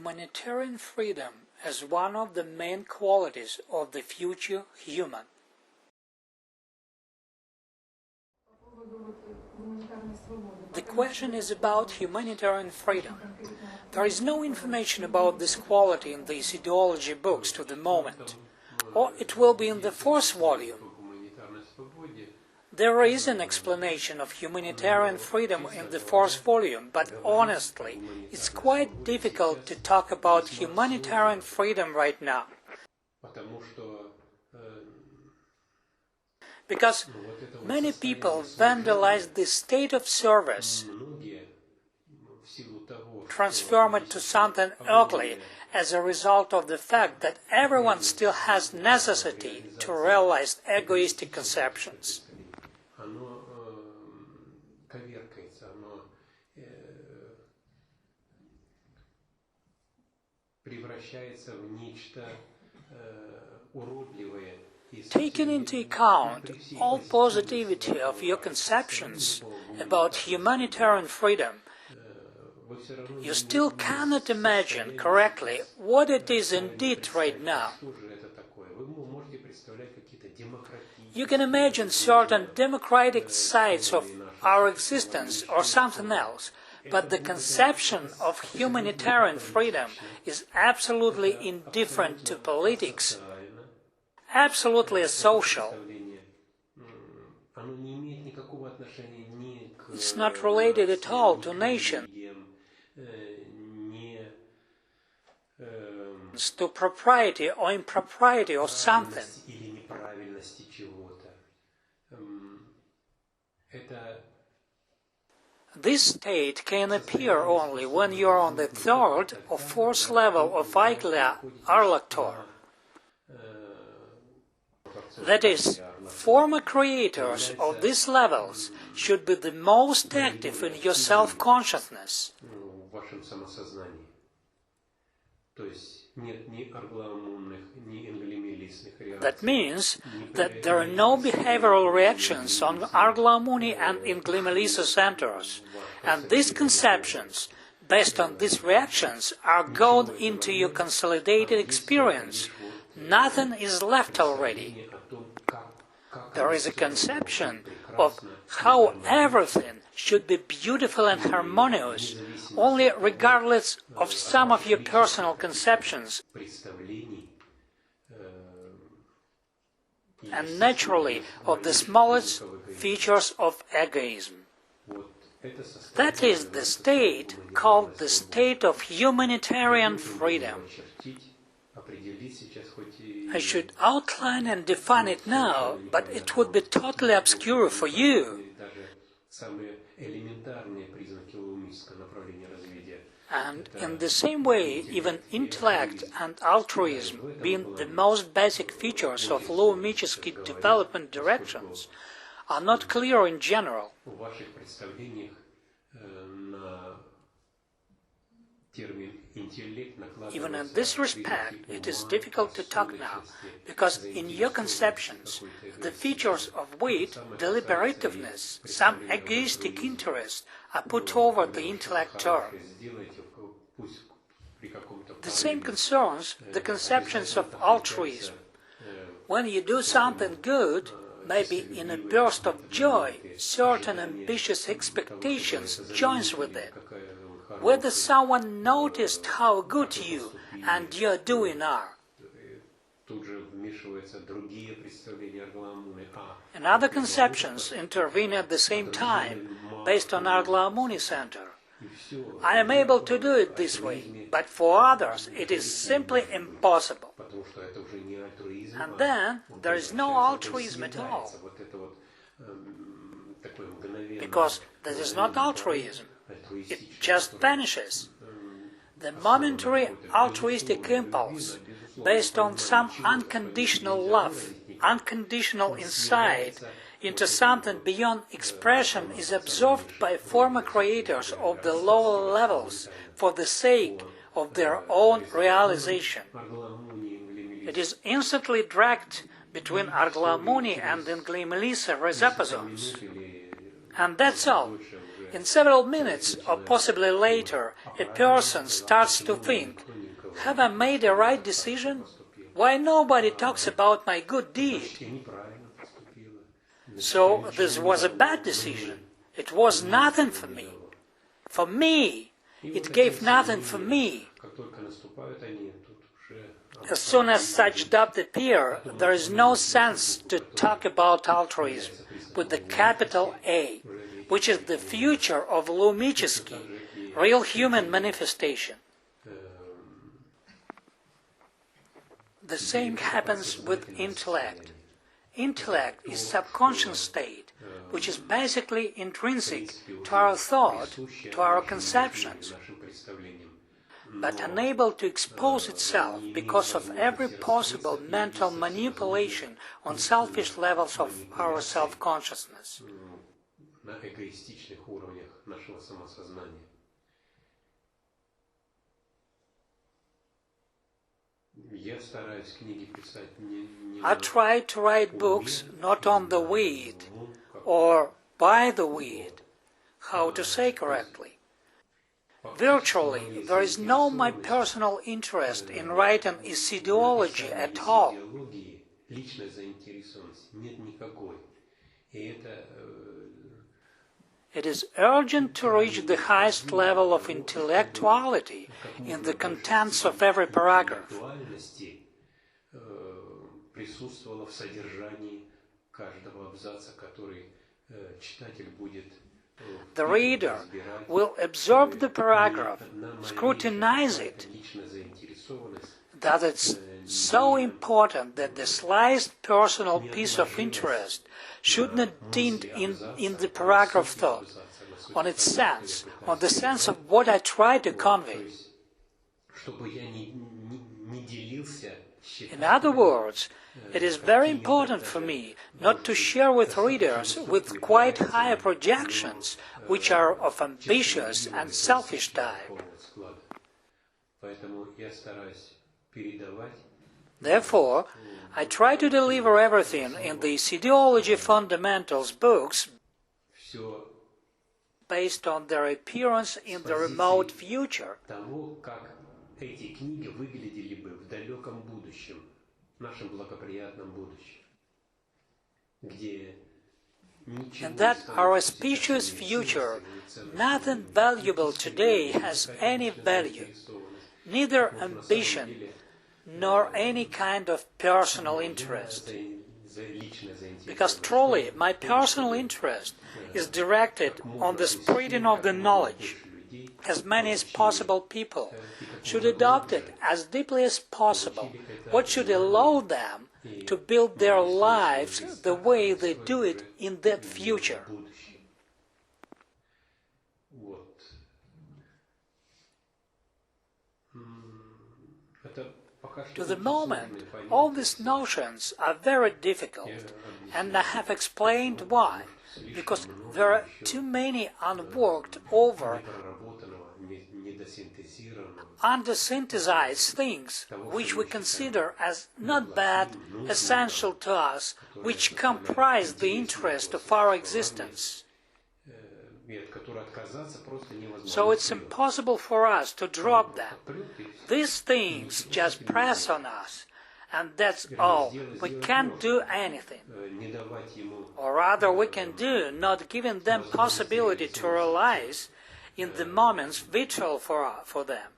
humanitarian freedom as one of the main qualities of the future human. The question is about humanitarian freedom. There is no information about this quality in the Iissiidiology books to the moment, or it will be in the fourth volume. There is an explanation of humanitarian freedom in the fourth volume, but honestly, it's quite difficult to talk about humanitarian freedom right now. Because many people vandalize the state of service, transform it to something ugly as a result of the fact that everyone still has necessity to realize egoistic conceptions. Taking into account all positivity of your conceptions about humanitarian freedom, you still cannot imagine correctly what it is indeed right now. You can imagine certain democratic sides of our existence or something else, but the conception of humanitarian freedom is absolutely indifferent to politics, absolutely asocial. It's not related at all to nation, to propriety or impropriety of something. This state can appear only when you are on the third or fourth level of Arlactor. That is, former creators of these levels should be the most active in your self-consciousness. That means that there are no behavioral reactions on Arglamuni and Inglimilisa centers, and these conceptions, based on these reactions, are gone into your consolidated experience. Nothing is left already. There is a conception of how everything should be beautiful and harmonious, only regardless of some of your personal conceptions, and naturally of the smallest features of egoism. That is the state called the state of humanitarian freedom. I should outline and define it now, but it would be totally obscure for you. And in the same way, even intellect and altruism, being the most basic features of low-mystical development directions, are not clear in general. Even in this respect, it is difficult to talk now, because in your conceptions, the features of wit, deliberativeness, some egoistic interest are put over the intellect term. The same concerns the conceptions of altruism. When you do something good, maybe in a burst of joy, certain ambitious expectations joins with it. Whether someone noticed how good you and your doing are. And other conceptions intervene at the same time, based on Arglamuni center. I am able to do it this way, but for others it is simply impossible. And then there is no altruism at all, because this is not altruism. It just vanishes. The momentary altruistic impulse, based on some unconditional love, unconditional insight, into something beyond expression, is absorbed by former creators of the lower levels for the sake of their own realization. It is instantly dragged between Arglamuni and Inglimilisa resapazons. And that's all. In several minutes, or possibly later, a person starts to think, have I made a right decision? Why nobody talks about my good deed? So this was a bad decision. It was nothing for me. For me, it gave nothing for me. As soon as such doubts appear, there is no sense to talk about altruism with the capital A, which is the future of Lumический, real human manifestation. The same happens with intellect. Intellect is subconscious state, which is basically intrinsic to our thought, to our conceptions, but unable to expose itself because of every possible mental manipulation on selfish levels of our self-consciousness. I try to write books not on the weed or by the weed, how to say correctly. Virtually, there is no my personal interest in writing Iissiidiology at all. It is urgent to reach the highest level of intellectuality in the contents of every paragraph. The reader will absorb the paragraph, scrutinize it, that it's so important that the slightest personal piece of interest should not dint in the paragraph thought, on its sense, on the sense of what I try to convey. In other words, it is very important for me not to share with readers with quite high projections, which are of ambitious and selfish type. Therefore, I try to deliver everything in the Iissiidiology Fundamentals books based on their appearance in the remote future. And that our auspicious future, nothing valuable today has any value, neither ambition nor any kind of personal interest. Because truly, my personal interest is directed on the spreading of the knowledge. As many as possible people should adopt it as deeply as possible, what should allow them to build their lives the way they do it in that future. To the moment, all these notions are very difficult, and I have explained why. Because there are too many unworked over, undersynthesized things which we consider as not bad, essential to us, which comprise the interest of our existence. So it's impossible for us to drop them. These things just press on us, and that's all. We can't do anything. Or rather, we can do, not giving them possibility to realize in the moments vital for them.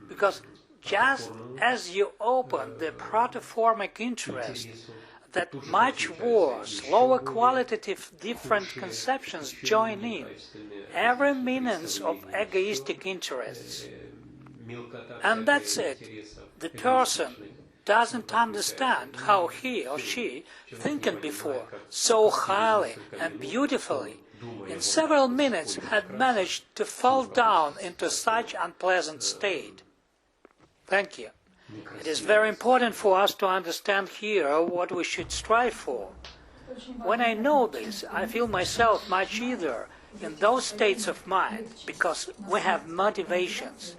Because just as you open the protoformic interest, that much worse, lower qualitative different conceptions join in, every means of egoistic interests. And that's it. The person doesn't understand how he or she, thinking before so highly and beautifully, in several minutes had managed to fall down into such unpleasant state. Thank you. It is very important for us to understand here what we should strive for. When I know this, I feel myself much easier in those states of mind, because we have motivations,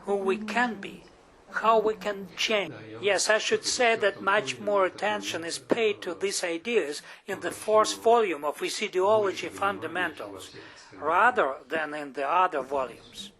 who we can be, how we can change. Yes, I should say that much more attention is paid to these ideas in the fourth volume of Iissiidiology Fundamentals, rather than in the other volumes.